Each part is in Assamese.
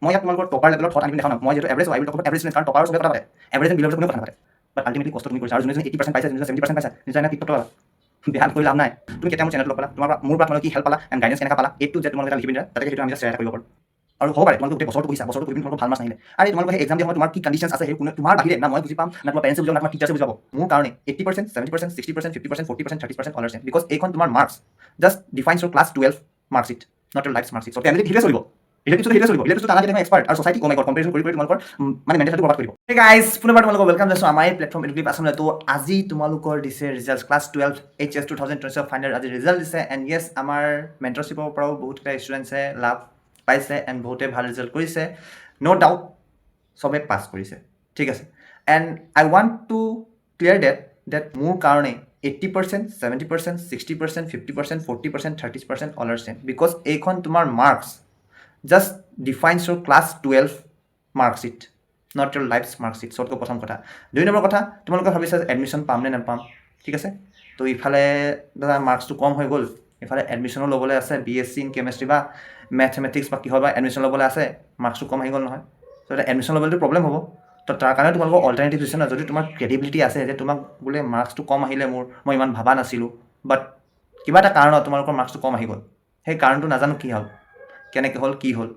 মই ইয়াত তোমালোকৰ টপাৰ লেভেলত থট আনি পিনে দেখাওঁ না মই যিহেতু average I will talk average student কাৰণ টপাৰৰ চবে কথা পাতে এভাৰেজ এণ্ড বিলৰ কোনেও কথা নাপাতে বাট আল্টিমেটলি কষ্ট তুমি কৰিছা আৰু যোনে 80% পাইছে যোনে 70% পাইছে নিশ্চয় না টিকটক পালা বেয়া কৰি লাভ নাই তুমি কেতিয়া মোৰ চেনেলটো লগ পালা তোমাৰ মোৰ পৰা তোমালোকে কি হেল্প পালা এণ্ড গাইডেন্স কেনেকৈ পালা এইটো যে তোমালোকে এটা লিখি পিনে তাতে সেইটো আমি শ্বেয়াৰ কৰিব পাৰোঁ আৰু হ'ব পাৰে তোমালোকে গোটেই বছৰটো পঢ়িছা বছৰটো পঢ়ি তোমালোকৰ ভাল মাৰ্কছ নাহিলে আৰু তোমালোকে সেই এক্সাম দিয়া সময়ত তোমাৰ কি কণ্ডিশ্যনছ আছে সেই কোনো তোমাৰ বাহিৰে না মই বুজি পাম না তোমাৰ পেৰেণ্টছে বুজাব না তোমাৰ টিচাৰ্ছে বুজাব মোৰ কাৰণে 80% 70% 60% 50% 40% 30% অল আৰ বিকজ এইখন তোমাৰ marks just defines Euro class 12 marksheet not Euro life marksheet so' family ঠিকে চলিব ৰিলেটিভছটো সেইটোৱে চলিব ৰিলেটিভছটো টানা কেনেকৈ এক্সপাৰ্ট আৰু ছ'চাইটি কমাই কম্পেৰিজন কৰি তোমালোকৰ মানে মেণ্টেলিটিটো বৰবাদ কৰিব হে গাইজ পুনৰবাৰ তোমালোকক ৱেলকাম জনাইছোঁ আমাৰ এই প্লেটফৰ্ম এডুকেটিভ আছামলৈ তো আজি তোমালোকৰ দিছে ৰিজাল্ট ক্লাছ 12 HS 2020 ফাইনেল আজি ৰিজাল্ট দিছে এণ্ড য়েছ আমাৰ মেণ্টৰশ্বিপৰ পৰাও বহুতকেইটা ষ্টুডেণ্টছে লাভ পাইছে এণ্ড বহুতে ভাল ৰিজাল্ট কৰিছে ন' ডাউট চবে পাছ কৰিছে ঠিক আছে and I want to clear that মোৰ কাৰণে 80%, 70%, 60%, 50%, 40%, 30% অল আৰ চেম বিকজ এইখন তোমাৰ marks just defines Euro class 12 marksheet not Euro life marksheet চবতকৈ প্ৰথম কথা 2 নম্বৰ কথা তোমালোকে ভাবিছা এডমিশ্যন পাম নে নাপাম ঠিক আছে তো ইফালে দাদা মাৰ্কছটো কম হৈ গ'ল ইফালে এডমিশ্যনো ল'বলৈ আছে BSc ইন কেমেষ্ট্ৰি বা মেথমেটিক্স বা কিহৰ বা এডমিশ্যন ল'বলৈ আছে মাৰ্কছটো কম আহি গ'ল নহয় তো এটা এডমিশ্যন ল'বলৈতো প্ৰব্লেম হ'ব তো তাৰ কাৰণে তোমালোকৰ অল্টাৰনেটিভ হৈছে ন যদি তোমাৰ ক্ৰেডিবিলিটি আছে যে তোমাক বোলে মাৰ্কছটো কম আহিলে মই ইমান ভবা নাছিলোঁ বাট কিবা এটা কাৰণত তোমালোকৰ মাৰ্কছটো কম আহি গ'ল সেই কাৰণটো নাজানো কি হ'ল কেনেকৈ হ'ল কি হ'ল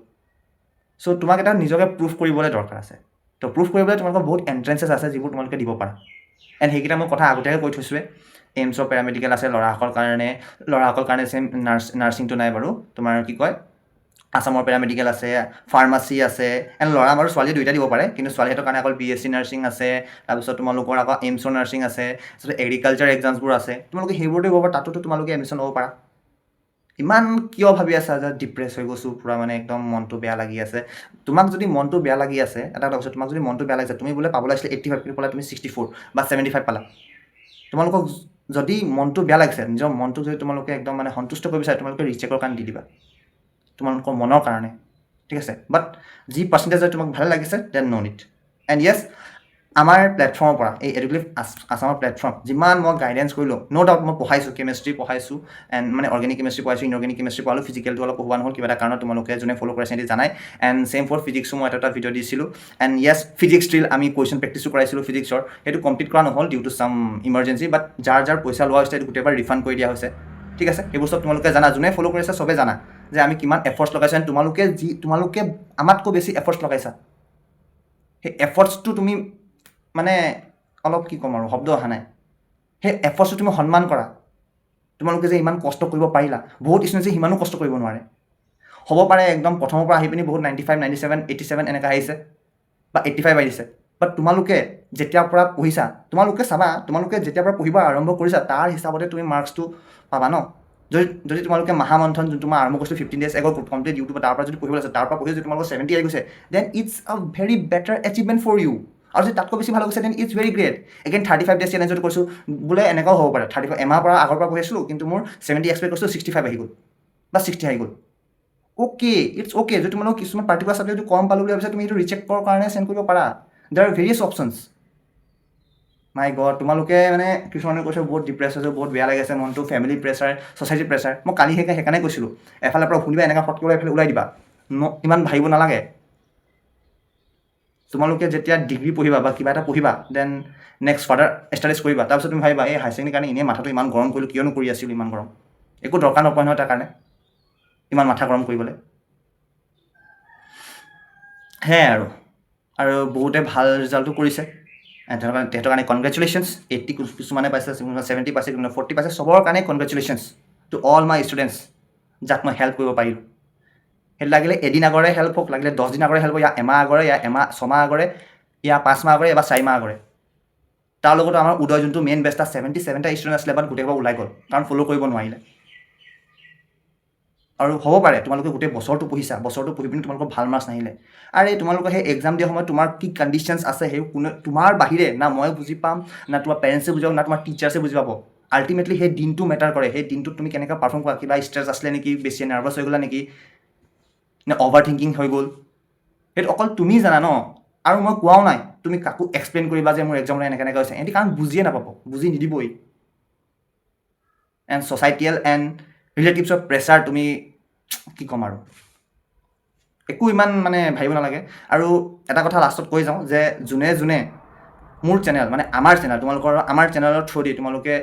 চ' তোমাক এটা নিজকে প্ৰুফ কৰিবলৈ দৰকাৰ আছে তো প্ৰুফ কৰিবলৈ তোমালোকৰ বহুত এণ্ট্ৰেঞ্চেছ আছে যিবোৰ তোমালোকে দিব পাৰা এণ্ড সেইকেইটা মই কথা আগতীয়াকৈ কৈ থৈছোঁৱে এইমছৰ পেৰামেডিকেল আছে ল'ৰাসকলৰ কাৰণে চেম নাৰ্ছিংটো নাই বাৰু তোমাৰ কি কয় আছামৰ পেৰামেডিকেল আছে ফাৰ্মাচী আছে এণ্ড ল'ৰা বাৰু ছোৱালী দুইটা দিব পাৰে কিন্তু ছোৱালীহঁতৰ কাৰণে অকল BSc নাৰ্ছিং আছে তাৰপিছত তোমালোকৰ আকৌ এইমছৰ নাৰ্ছিং আছে তাৰপিছত এগ্ৰিকালচাৰ এক্সামছবোৰ আছে তোমালোকে সেইবোৰতে দিব পাৰা তাতো তোমালোকে এডমিশ্যন ল'ব পাৰা ইমান কিয় ভাবি আছা যে ডিপ্ৰেছ হৈ গৈছোঁ পূৰা মানে একদম মনটো বেয়া লাগি আছে তোমাক যদি মনটো বেয়া লাগি আছে এটা কথা কৈছোঁ তোমাক যদি মনটো বেয়া লাগিছে তুমি বোলে পাবলৈ আছিলে 85 কিন্তু পালা তুমি 64 বা 75 পালা তোমালোকক যদি মনটো বেয়া লাগিছে নিজৰ মনটোক যদি তোমালোকে একদম মানে সন্তুষ্ট কৰিব বিচাৰে তোমালোকে ৰিচেকৰ কাৰণে দি দিবা তোমালোকৰ মনৰ কাৰণে ঠিক আছে বাট যি পাৰ্চেণ্টেজ তোমাক ভালে লাগিছে দেন ন' নিট এণ্ড য়েছ আমাৰ প্লেটফৰ্মৰ পৰা এই এডুকেটিভ আছামৰ প্লেটফৰ্ম যিমান মই গাইডেঞ্চ কৰিলোঁ ন' ডাউট মই পঢ়াইছোঁ কেমেষ্ট্ৰি পঢ়াইছোঁ এণ্ড মানে অৰ্গেনিক কেমেষ্ট্ৰি পঢ়াইছোঁ ইনঅৰ্গেনিক কেমেষ্ট্ৰি পঢ়ালোঁ ফিজিকেলটো অলপ পঢ়োৱা নহ'ল কিবা এটা কাৰণত তোমালোকে যোনে ফ'ল' কৰিছে সিহঁতি জানাই এণ্ড ছেম ফৰ ফিজিক্সো মই এটা ভিডিঅ' দিছিলোঁ এণ্ড য়েছ ফিজিক্স ড্ৰিল আমি কুৱেশ্যন প্ৰেক্টিছো কৰাইছিলোঁ ফিজিক্সৰ সেইটো কমপ্লিট কৰা নহ'ল ডিউ টু চাম ইমাৰ্জেঞ্চি বাট যাৰ পইচা লোৱা হৈছে সেইটো গোটেইবাৰ ৰিফাণ্ড কৰি দিয়া হৈছে ঠিক আছে সেইবোৰ চব তোমালোকে জানা যোনে ফ'ল' কৰিছে চবে জানা যে আমি কিমান এফৰ্টছ লগাইছোঁ এণ্ড তোমালোকে আমাতকৈ বেছি এফৰ্টছ লগাইছা সেই এফৰ্টছটো তুমি মানে অলপ কি ক'ম আৰু শব্দ অহা নাই সেই এফৰ্টছটো তুমি সন্মান কৰা তোমালোকে যে ইমান কষ্ট কৰিব পাৰিলা বহুত ষ্টুডেণ্টে সিমানো কষ্ট কৰিব নোৱাৰে হ'ব পাৰে একদম প্ৰথমৰ পৰা আহি পিনি বহুত 95 97 87 এনেকৈ আহিছে বা 85 আহিছে বাট তোমালোকে যেতিয়াৰ পৰা পঢ়িছা তোমালোকে চাবা তোমালোকে যেতিয়াৰ পৰা পঢ়িব আৰম্ভ কৰিছা তাৰ হিচাপতে তুমি মাৰ্কছটো পাবা ন যদি তোমালোকে মহামন্থন যোনটো মই আৰম্ভ কৰিছোঁ 15 days আগত কমপ্লিট ইউটিউব তাৰ পৰা যদি পঢ়িবলৈ আছে তাৰ পৰা পঢ়ি যদি তোমালোকৰ 70 আহি গৈছে then it's a very better achievement for you আৰু যদি তাতকৈ বেছি ভাল গৈছে then it's very great again 35 days challenge যদি কৈছোঁ বোলে এনেকুৱাও হ'ব পাৰে 35 এমাহৰ পৰা আগৰ পৰা পঢ়ি আছিলোঁ কিন্তু মোৰ 70 এক্সপেক্ট কৰিছোঁ 65 আহি গ'ল বা 60 আহি গ'ল অ'কে ইটছ অ'কে যদি তোমালোক কিছুমান পাৰ্টিকুলাৰ ছাবজেক্ট যদি কম পালোঁ বুলি ভাবিছা তুমি এইটো ৰিচেকৰ কাৰণে চেণ্ড কৰিব পাৰা দেৰ আৰ ভেৰিয়াছ অপশ্যনছ মাই গড তোমালোকে মানে কিছুমানে কৈছে বহুত ডিপ্ৰেছ হৈছে বহুত বেয়া লাগিছে মনটো ফেমিলি প্ৰেছাৰ ছ'চাইটিৰ প্ৰেছাৰ মই কালি সেইকাৰণে কৈছিলোঁ এফালৰ পৰা শুনিবা এনেকুৱা ফটকৈ এফালে ওলাই দিবা ইমান ভাবিব নালাগে তোমালোকে যেতিয়া ডিগ্ৰী পঢ়িবা বা কিবা এটা পঢ়িবা দেন নেক্সট ফাৰ্ডাৰ ষ্টাডিজ কৰিবা তাৰপিছত তুমি ভাবিবা এই হায়াৰ ছেকেণ্ডেৰী কাৰণে এনেই মাথাটো ইমান গৰম কৰিলোঁ কিয়নো কৰি আছিলোঁ ইমান গৰম একো দৰকাৰ নপৰে নহয় তাৰ কাৰণে ইমান মাথা গৰম কৰিবলৈ সেয়াই আৰু বহুতে ভাল ৰিজাল্টো কৰিছে তেহেঁতৰ কাৰণে কনগ্ৰেচুলেশ্যনছ 80 কিছুমানে পাইছে 70 পাইছে 40 পাইছে চবৰ কাৰণে কনগ্ৰেচুলেশ্যনছ টু অল মাই ষ্টুডেণ্টছ যাক মই হেল্প কৰিব পাৰিলোঁ সেইটো লাগিলে এদিন আগৰে হেল্প হওক লাগিলে 10 দিন আগৰে হেল্প হওক এমাহ আগৰে ছমাহ আগৰে 5 মাহ আগৰে বা 4 মাহ আগৰে তাৰ লগতো আমাৰ উদয় যোনটো মেইন বেষ্ট 77টা ষ্টুডেণ্ট আছিলে বাট গোটেইবোৰ ওলাই গ'ল কাৰণ ফ'ল' কৰিব নোৱাৰিলে আৰু হ'ব পাৰে তোমালোকে গোটেই বছৰটো পঢ়ি পিনি তোমালোকৰ ভাল মাৰ্কছ নাহিলে আৰু তোমালোকৰ সেই এক্সাম দিয়া সময়ত তোমাৰ কি কণ্ডিশ্যনছ আছে সেই কোনো তোমাৰ বাহিৰে না মই বুজি পাম না তোমাৰ পেৰেণ্টছে বুজি পাব না তোমাৰ টিচাৰ্ছে বুজি পাব আল্টিমেটলি সেই দিনটো মেটাৰ কৰে সেই দিনটোত তুমি কেনেকৈ পাৰফৰ্ম কৰা কিবা ষ্ট্ৰেছ আছিলে নেকি বেছি নাৰ্ভাছ হৈ গ'লা নেকি নে অভাৰ থিংকিং হৈ গ'ল সেইটো অকল তুমি জানা ন আৰু মই কোৱাও নাই তুমি কাকো এক্সপ্লেইন কৰিবা যে মোৰ এক্সামলৈ এনেকৈ হৈছে এহেঁতি কাৰণ বুজিয়ে নাপাব বুজি নিদিবই এণ্ড ছ'চাইটিয়েল এণ্ড ৰিলেটিভছৰ প্ৰেছাৰ তুমি কি ক'ম আৰু একো ইমান মানে ভাবিব নালাগে আৰু এটা কথা লাষ্টত কৈ যাওঁ যে যোনে যোনে মোৰ চেনেল মানে আমাৰ চেনেল তোমালোকৰ আমাৰ চেনেলৰ থ্ৰু দি তোমালোকে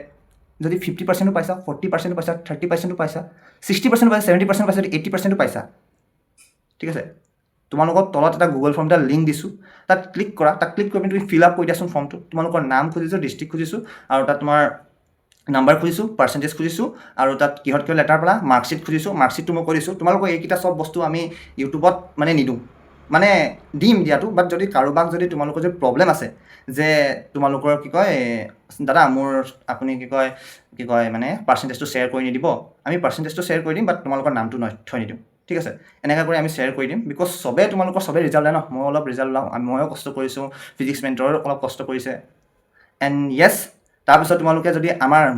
যদি 50% পাইছা 40% পাইছা 30% পাইছা 60% পাইছা 70% পাইছা 80% পাইছা ঠিক আছে তোমালোকক তলত এটা গুগল ফৰ্ম এটা লিংক দিছোঁ তাত ক্লিক কৰা তাত ক্লিক কৰি তুমি ফিল আপ কৰি দিয়াচোন ফৰ্মটো তোমালোকৰ নাম খুজিছোঁ ডিষ্ট্ৰিক্ট খুজিছোঁ আৰু তাত তোমাৰ নাম্বাৰ খুজিছোঁ পাৰ্চেণ্টেজ খুজিছোঁ আৰু তাত কিহত কিয় লেটাৰ পালা মাৰ্কশ্বিট খুজিছোঁ মাৰ্কশ্বিটটো মই কৰিছোঁ তোমালোকৰ এইকেইটা চব বস্তু আমি ইউটিউবত মানে নিদিওঁ মানে দিম দিয়াটো বাট যদি কাৰোবাক যদি তোমালোকৰ যদি প্ৰব্লেম আছে যে তোমালোকৰ কি কয় দাদা মোৰ আপুনি কি কয় মানে পাৰ্চেণ্টেজটো শ্বেয়াৰ কৰি নিদিব আমি পাৰ্চেণ্টেজটো শ্বেয়াৰ কৰি দিম বাট তোমালোকৰ নামটো থৈ নিদিওঁ ঠিক আছে এনেকৈ কৰি আমি শ্বেয়াৰ কৰি দিম বিকজ তোমালোকৰ চবেই ৰিজাল্ট লয় ন মই অলপ ৰিজাল্ট লওঁ ময়ো কষ্ট কৰিছোঁ ফিজিক্স মেণ্টৰো অলপ কষ্ট কৰিছে এণ্ড য়েছ তাৰপিছত তোমালোকে যদি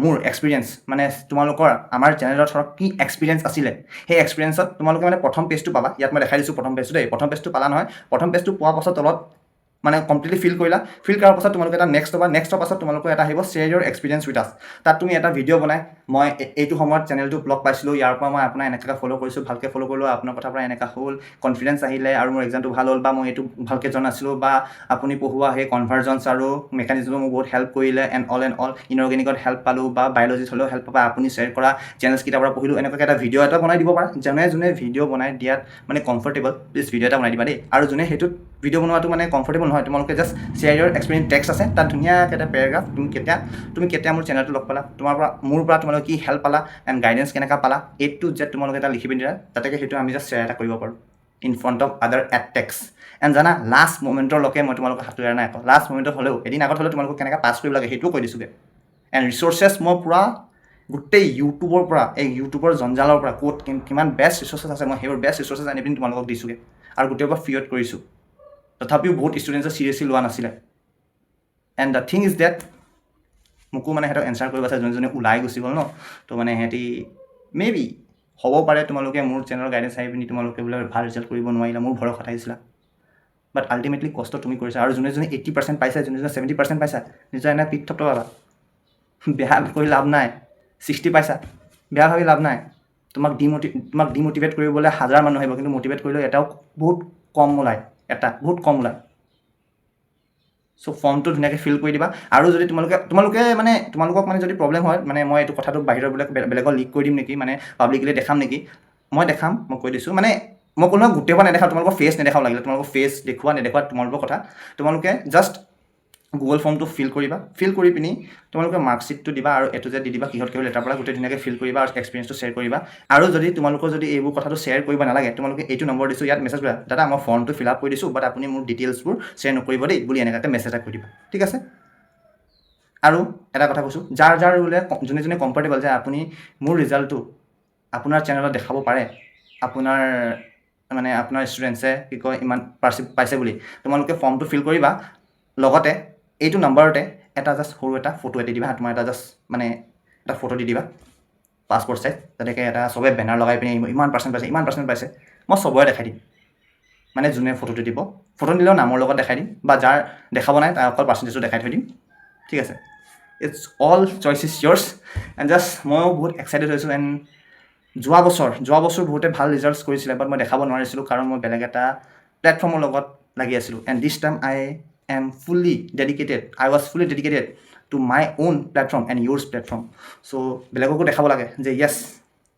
মোৰ এক্সপিৰিয়েঞ্চ মানে তোমালোকৰ আমাৰ চেনেলত ধৰক কি এক্সপিৰিয়েঞ্চ আছিলে সেই এক্সপিৰিয়েঞ্চত তোমালোকে মানে প্ৰথম পেজটো পাবা ইয়াত মই দেখাই দিছোঁ প্ৰথম পেজটো দেই প্ৰথম পেজটো পালা নহয় প্ৰথম পেজটো পোৱাৰ পাছত তলত মানে কমপ্লিটলি ফিল কৰিলা ফিল কৰাৰ পাছত তোমালোকে এটা নেক্সট পাবা নেক্সটৰ পাছত তোমালোকৰ এটা আহিব শ্বেয়াৰ ইয়ৰ এক্সপিৰিয়েঞ্চ উইথ আছ তাত তুমি এটা ভিডিঅ' বনাই মই এইটো সময়ত চেনেলটো ব্লগ পাইছিলোঁ ইয়াৰ পৰা মই আপোনাৰ এনেকৈ ফ'ল' কৰিছোঁ ভালকৈ ফ'ল' কৰিলোঁ আপোনাৰ কথাৰ পৰা এনেকুৱা হ'ল কনফিডেঞ্চ আহিলে আৰু মোৰ এক্সামটো ভাল হ'ল বা মই এইটো ভালকৈ জনাছিলোঁ বা আপুনি পঢ়োৱা সেই কনভাৰ্জনছ আৰু মেকানিজমে মোক বহুত হেল্প কৰিলে এণ্ড অল ইনঅৰ্গেনিকত হেল্প পালোঁ বা বায়'লজিত হ'লেও হেল্প পাবা আপুনি শ্বেয়াৰ কৰা চেনেলছকেইটাৰ পৰা পঢ়িলোঁ এনেকুৱাকৈ এটা ভিডিঅ' এটা বনাই দিব পাৰা যোনে ভিডিঅ' বনাই দিয়াত মানে কমফৰ্টেবল প্লিজ ভিডিঅ' এটা বনাই দিবা দেই আৰু যোনে সেইটোত ভিডিঅ' বনোৱাটো মানে কমফৰ্টেবল নহয় তোমালোকে just share your experience text আছে তাত ধুনীয়াকৈ এটা পেৰাগ্ৰাফ তুমি কেতিয়া মোৰ চেনেলটো লগ পালা মোৰ পৰা তোমালোকে কি হেল্প পালা এণ্ড গাইডেঞ্চ কেনেকৈ পালা A to Z তোমালোকে এটা লিখি পিনি দিয়া তাতে সেইটো আমি জাষ্ট শ্বেয়াৰ এটা কৰিব পাৰোঁ ইন ফ্ৰণ্ট অফ আদাৰ এটেক্স এণ্ড জানা লাষ্ট মমেণ্টৰলৈকে মই তোমালোকক সাঁতুৰিয়া নাই আকৌ লাষ্ট মমেণ্টত হ'লেও এদিন আগত হ'লেও তোমালোকক কেনেকৈ পাছ কৰিব লাগে সেইটোও কৈ দিছোঁগৈ এণ্ড ৰিচোৰ্চেছ মই পূৰা গোটেই ইউটিউবৰ পৰা এই ইউটিউবৰ জঞ্জালৰ পৰা ক'ত কিমান বেষ্ট ৰিচোৰ্চেছ আছে মই সেইবোৰ বেষ্ট ৰিচোৰ্চেছ আনি পিনি তোমালোকক দিছোঁগৈ আৰু গোটেইৰ পৰা ফ্ৰীত কৰিছোঁ তথাপিও বহুত ষ্টুডেণ্টছে চিৰিয়াছলি লোৱা নাছিলে and the thing is that মোকো মানে সিহঁতক এনচাৰ কৰিব আছে যোনে ওলাই গুচি গ'ল ন তো মানে সিহঁতি মেবি হ'ব পাৰে তোমালোকে মোৰ চেনেলৰ গাইডেঞ্চ আহি পিনি তোমালোকে বোলে ভাল ৰিজাল্ট কৰিব নোৱাৰিলা মোৰ ভৰসা থাকিছিলা বাট আল্টিমেটলি কষ্ট তুমি কৰিছা আৰু যোনে 80% পাইছা যোনে 70% পাইছা নিজৰ এনে পিক থপটো পাবা বেয়া কৰি লাভ নাই 60 পাইছা বেয়া ভাবি লাভ নাই তোমাক ডিম'টিভেট কৰিবলৈ হাজাৰ মানুহ আহিব কিন্তু মটিভেট কৰিলেও এটাও বহুত কম ওলায় চ' ফৰ্মটো ধুনীয়াকৈ ফিল কৰি দিবা আৰু যদি তোমালোকক মানে যদি প্ৰব্লেম হয় মানে মই এইটো কথাটো বাহিৰৰ বেলেগত লিক কৰি দিম নেকি মানে পাব্লিকলি দেখাম নেকি মই দেখাম মই কৈ দিছোঁ মানে মই কোনো গোটেইবাৰ নেদেখাওঁ তোমালোকৰ ফেচ নেদেখাওঁ লাগিলে তোমালোকৰ ফেচ নেদেখোৱা তোমালোকৰ কথা তোমালোকে জাষ্ট গুগল ফৰ্মটো ফিল কৰিবা ফিল কৰি পিনি তোমালোকে মাৰ্কশ্বিটটো দিবা আৰু এইটো যে দি দিবা কিহত লেটাৰ পৰা গোটেই ধুনীয়াকৈ ফিল কৰিবা আৰু এক্সপিৰিয়েঞ্চটো শ্বেয়াৰ কৰিবা আৰু যদি তোমালোকৰ যদি এইবোৰ কথাটো শ্বেয়াৰ কৰিব নালাগে তোমালোকে এইটো নম্বৰ দিছোঁ ইয়াত মেছেজ কৰা দাদা মই ফৰ্মটো ফিল আপ কৰি দিছোঁ বাট আপুনি মোৰ ডিটেইলছবোৰ শ্বেয়াৰ নকৰিব দেই বুলি এনেকৈ মেছেজ এটা কৰি দিবা ঠিক আছে আৰু এটা কথা কৈছোঁ যাৰ বোলে যোনে কমফৰ্টেবল যে আপুনি মোৰ ৰিজাল্টটো আপোনাৰ চেনেলত দেখাব পাৰে আপোনাৰ ষ্টুডেণ্টছে ইমান পাইছে বুলি তোমালোকে ফৰ্মটো ফিল কৰিবা লগতে এইটো নম্বৰতে এটা জাষ্ট সৰু এটা ফটো এটি দিবা তোমাৰ এটা জাষ্ট মানে এটা ফটো দি দিবা পাছপৰ্ট চাইজ তেনেকৈ এটা চবে বেনাৰ লগাই পিনি ইমান পাৰ্চেণ্ট পাইছে মই চবৰে দেখাই দিম মানে যোনে ফটোটো দিব ফটো দিলেও নামৰ লগত দেখাই দিম বা যাৰ দেখাব নাই তাৰ অকল পাৰ্চেণ্টেজটো দেখাই থৈ দিম ঠিক আছে it's all choice is yours and just ময়ো বহুত এক্সাইটেড হৈছোঁ এণ্ড যোৱা বছৰ বহুতে ভাল ৰিজাল্টছ কৰিছিলে বাট মই দেখাব নোৱাৰিছিলোঁ কাৰণ মই বেলেগ এটা প্লেটফৰ্মৰ লগত লাগি আছিলোঁ and this time I was fully dedicated to my own platform and yours platform. So বেলেগকো দেখাব লাগে যে য়েছ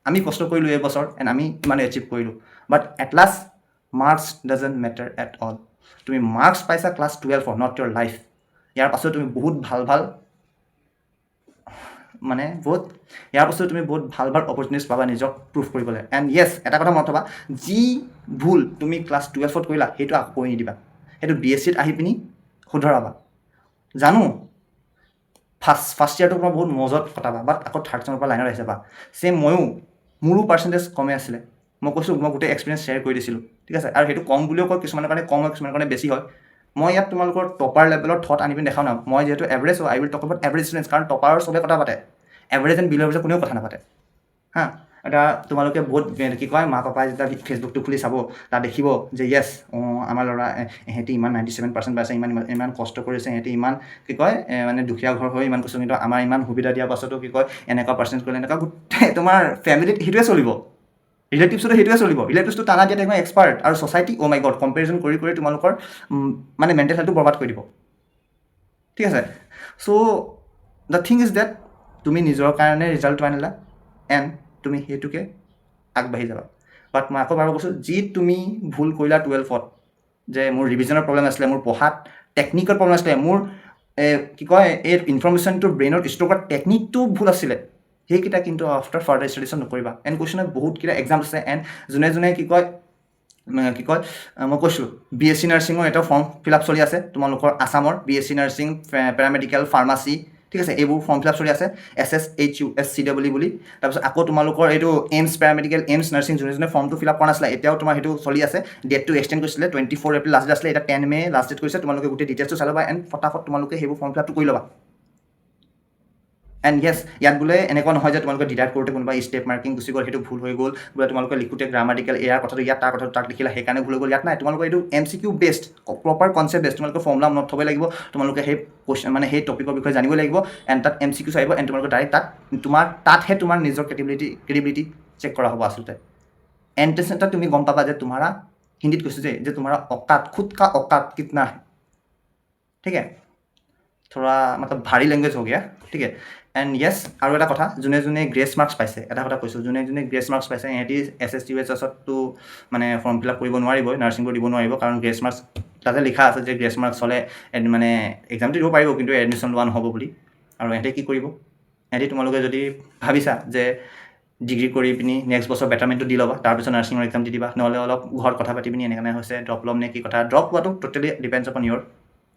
আমি কষ্ট কৰিলোঁ এই বছৰ এণ্ড আমি ইমান এচিভ কৰিলোঁ but at last marks doesn't matter at all তুমি মাৰ্কছ পাইছা ক্লাছ 12 নট ইয়ৰ লাইফ ইয়াৰ পাছত তুমি বহুত ভাল অপৰচুনিটিছ পাবা নিজক প্ৰুভ কৰিবলৈ এণ্ড য়েছ এটা কথা মনত থ'বা যি ভুল তুমি ক্লাছ 12 কৰিলা সেইটো আকৌ কৰি নিদিবা সেইটো BSCত আহি পিনি শুধৰাবা জানো ফাৰ্ষ্ট ইয়াৰটো তোমাৰ বহুত মজত কটাবা বাট আকৌ থাৰ্ড চেমৰ পৰা লাইনত আহিছে বা ছেম মোৰো পাৰ্চেণ্টেজ কমে আছিলে মই কৈছোঁ মই গোটেই এক্সপিৰিয়েঞ্চ শ্বেয়াৰ কৰি দিছিলোঁ ঠিক আছে আৰু সেইটো কম বুলিও কয় কিছুমানৰ কাৰণে কম হয় কিছুমানৰ কাৰণে বেছি হয় মই ইয়াত তোমালোকৰ টপাৰ লেভেলৰ থট আনি পিনি দেখাওঁ না মই যিহেতু এভাৰেজ হয় I will talk about average students কাৰণ টপাৰৰ চবে কথা পাতে এভাৰেজ এণ্ড বিল' এভাৰেজ কোনেও কথা নাপাতে হা এটা তোমালোকে বহুত মা পাপাই যেতিয়া ফেচবুকটো খুলি চাব তাত দেখিব যে য়েছ আমাৰ ল'ৰা সিহঁতি ইমান 97% পাইছে ইমান কষ্ট কৰিছে সিহঁতি ইমান মানে দুখীয়া ঘৰ হৈ ইমান কষ্ট কিন্তু আমাৰ ইমান সুবিধা দিয়াৰ পাছতো এনেকুৱা পাৰ্চেণ্ট কৰিলে এনেকুৱা গোটেই তোমাৰ ফেমিলিত সেইটোৱে চলিব ৰিলেটিভছটো সেইটোৱে চলিব ৰিলেটিভছটো টানা দিয়াত একদম এক্সপাৰ্ট আৰু ছ'চাইটি অ' মাই গড কম্পেৰিজন কৰি কৰি তোমালোকৰ মানে মেণ্টেল হেল্থটো বৰবাদ কৰি দিব ঠিক আছে চ' দ্য থিং ইজ ডেট তুমি নিজৰ কাৰণে ৰিজাল্ট আনিলা এণ্ড তুমি সেইটোকে আগবাঢ়ি যাবা বাট মই আকৌ বাৰু কৈছোঁ যি তুমি ভুল কৰিলা 12ত যে মোৰ ৰিভিজনৰ প্ৰব্লেম আছিলে মোৰ পঢ়াত টেকনিকেল প্ৰব্লেম আছিলে মোৰ কি কয় এই ইনফৰ্মেশ্যনটো ব্ৰেইনত ষ্ট'ৰ কৰা টেকনিকটো ভুল আছিলে সেইকেইটা কিন্তু আফটাৰ ফাৰ্ডাৰ ষ্টাডিজত নকৰিবা এণ্ড কুৱেশ্যনত বহুতকেইটা এক্সাম আছে এণ্ড যোনে কি কয় মই কৈছোঁ BSc নাৰ্ছিঙৰ এটা ফৰ্ম ফিল আপ চলি আছে তোমালোকৰ আছামৰ BSc নাৰ্ছিং পেৰামেডিকেল ফাৰ্মাচী ঠিক আছে এইবোৰ ফৰ্ম ফিল আপ চলি আছে SSHUSCW বুলি তাৰপিছত আকৌ তোমালোকৰ এইটো এইমছ পেৰামেডিকেল এইমছ নাৰ্ছিং যোনে ফৰ্মটো ফিল আপ কৰা নাছিলে এতিয়াও তোমাৰ সেইটো চলি আছে ডেটটো এক্সটেণ্ড কৰিছিলে 24 এপ্ৰিল লাষ্ট ডেট আছিলে এতিয়া 10 মে লাষ্ট ডেট কৰিছে তোমালোকে গোটেই ডিটেইলছটো চাই ল'বা এণ্ড ফটাফট তোমালোকে সেইবোৰ ফৰ্ম ফিল আপটো কৰি ল'বা এণ্ড য়েছ ইয়াত বোলে এনেকুৱা নহয় যে তোমালোকে ডিডাক্ট কৰোঁতে কোনোবা ষ্টেপ মাৰ্কিং গুচি গ'ল সেইটো ভুল হৈ গ'ল বোলে তোমালোকে লিখোঁতে গ্ৰামাটিকেল এয়াৰ কথাটো ইয়াত তাৰ কথাটো তাক লিখিলা সেইকাৰণে ভুল হৈ গ'ল ইয়াত নাই তোমালোকৰ এইটো MCQ best proper concept best তোমালোকে ফৰ্মুলা মনত থ'ব লাগিব তোমালোকে সেই কুৱেশ্যন মানে সেই টপিকৰ বিষয়ে জানিব লাগিব এণ্ড তাত MCQ আহিব এণ্ড তোমালোকে ডাইৰেক্ট তাতহে তোমাৰ নিজৰ ক্ৰেডিবিলিটি চেক কৰা হ'ব আচলতে এণ্ট্ৰেঞ্চ এটাত তুমি গম পাবা যে তোমাৰা হিন্দীত কৈছোঁ যে তোমাৰা অকাত খুদ কা অকাত কিতনা है ঠিক है थोड़ा मतलब भारी लैंग्वेज हो गया ठीक है এণ্ড য়েছ আৰু এটা কথা যোনে গ্ৰেছ মাৰ্কছ পাইছে এটা কথা কৈছোঁ যোনে গ্ৰেছ মাৰ্কছ পাইছে সিহঁতি SSTUHSতো মানে ফৰ্ম ফিল আপ কৰিব নোৱাৰিবই নাৰ্ছিংবোৰ দিব নোৱাৰিব কাৰণ গ্ৰেছ মাৰ্কছ তাতে লিখা আছে যে গ্ৰেছ মাৰ্কছ হ'লে মানে এক্সামটো দিব পাৰিব কিন্তু এডমিশ্যন লোৱা নহ'ব বুলি আৰু সিহঁতে কি কৰিব সিহঁতি তোমালোকে যদি ভাবিছা যে ডিগ্ৰী কৰি পিনি নেক্সট বছৰ বেটাৰমেণ্টটো দি ল'বা তাৰপিছত নাৰ্ছিঙৰ এক্সাম দি দিবা নহ'লে অলপ ঘৰত কথা পাতি পিনি এনেকৈ হৈছে ড্ৰপ ল'ম নে কি কথা ড্ৰপ লোৱাটো টোটেলি ডিপেণ্ডছ অন ইয়ৰ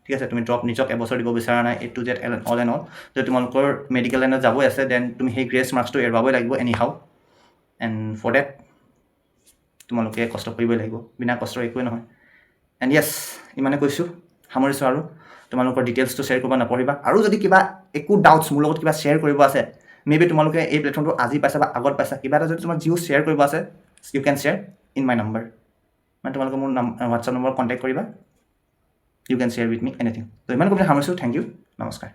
ঠিক আছে তুমি ড্ৰপ নিজক এবছৰ দিব বিচৰা নাই A to Z all and all যদি তোমালোকৰ মেডিকেল লাইনত যাবই আছে দেন তুমি সেই গ্ৰেছ মাৰ্কছটো এৰুৱাবই লাগিব anyhow and for that তোমালোকে কষ্ট কৰিবই লাগিব বিনা কষ্টৰ একোৱে নহয় এণ্ড য়েছ ইমানে কৈছোঁ সামৰিছোঁ আৰু তোমালোকৰ ডিটেইলছটো শ্বেয়াৰ কৰিব নপঢ়িবা আৰু যদি কিবা একো ডাউটছ মোৰ লগত কিবা শ্বেয়াৰ কৰিব আছে মেবি তোমালোকে এই প্লেটফৰ্মটো আজি পাইছা বা আগত পাইছা কিবা এটা যদি তোমাৰ জিঅ' শ্বেয়াৰ কৰিব আছে you can share in my number মানে তোমালোকে মোৰ হোৱাটছআপ নম্বৰ কণ্টেক্ট কৰিবা you can share with me anything. So, ইমান কমপ্লিট সামৰিছোঁ থেংক ইউ নমস্কাৰ